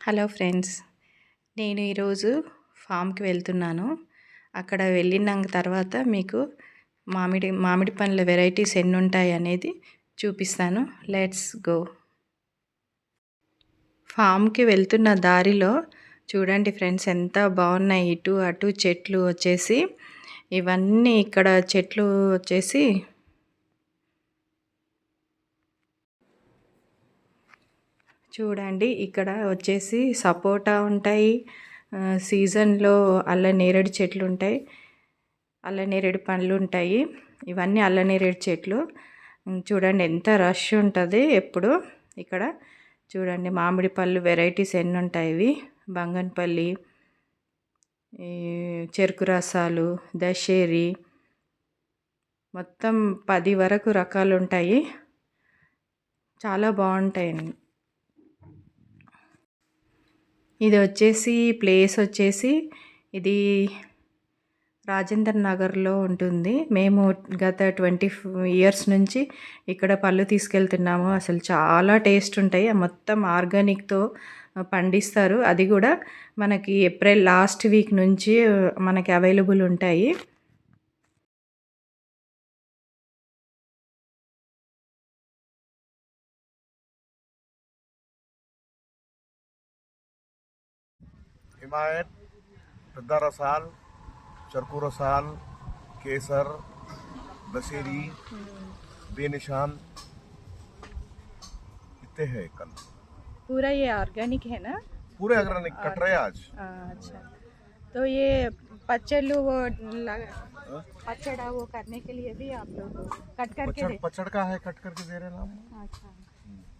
Hello friends, నేను ఈరోజు ఫామ్కి వెళ్తున్నాను. అక్కడ వెళ్ళిన తర్వాత మీకు మామిడి పండ్ల వెరైటీస్ ఎన్ని ఉంటాయి అనేది చూపిస్తాను. Let's go. ఫామ్కి వెళ్తున్న దారిలో చూడండి ఫ్రెండ్స్, ఎంత బాగున్నాయి. ఇటు అటు చెట్లు వచ్చేసి, ఇవన్నీ ఇక్కడ చెట్లు వచ్చేసి చూడండి, ఇక్కడ వచ్చేసి సపోటా ఉంటాయి. సీజన్లో నేరేడు చెట్లు ఉంటాయి, నేరేడు పండ్లు ఉంటాయి. ఇవన్నీ నేరేడు చెట్లు. చూడండి ఎంత రష్ ఉంటుంది ఎప్పుడు ఇక్కడ. చూడండి మామిడి పళ్ళు వెరైటీస్ ఎన్ని ఉంటాయి. ఇవి బంగన్పల్లి, చెరుకు రసాలు, దశేరి, మొత్తం 10 వరకు రకాలు ఉంటాయి. చాలా బాగుంటాయండి. ఇది వచ్చేసి ప్లేస్ వచ్చేసి ఇది రాజేంద్ర నగర్లో ఉంటుంది. మేము గత 20 ఇయర్స్ నుంచి ఇక్కడ పళ్ళు తీసుకెళ్తున్నాము. అసలు చాలా టేస్ట్ ఉంటాయి. మొత్తం ఆర్గానిక్తో పండిస్తారు. అది కూడా మనకి ఏప్రిల్ లాస్ట్ వీక్ నుంచి మనకి అవైలబుల్ ఉంటాయి. हिमायत, रद्दा रसाल, चरकू रसाल, केसर, दशेरी, बेनिशान, इतने हैं कल। पूरा ये ऑर्गेनिक है ना? पूरे ऑर्गेनिक कट रहे आज। अच्छा, तो ये पचड़ू पचड़ा वो करने के लिए भी आप लोग कट करके पचड़ का है, कट करके दे रहे ना। अच्छा,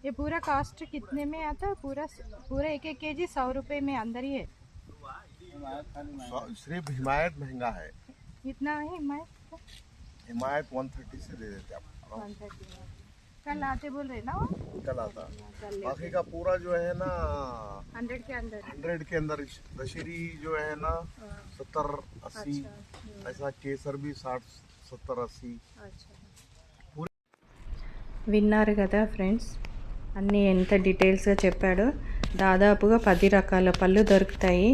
ये पूरा कास्ट कितने में आता है? पूरा पूरा 1-1 केजी 100 रुपए में अंदर ही है? सिर्फ हिमायत महंगा है। इतना है हिमायत? हिमायत 130 से दे देते आप। 130 कल आते बोल रहे ना? कल आता। बाकी का पूरा जो है ना 100 के अंदर। 100 के अंदर। दशहरी जो है ना 70-80, ऐसा केसर भी 60-70-80। విన్నారు కదా ఫ్రెండ్స్, అన్నీ ఎంత డీటెయిల్స్గా చెప్పాడో. దాదాపుగా 10 రకాల పళ్ళు దొరుకుతాయి.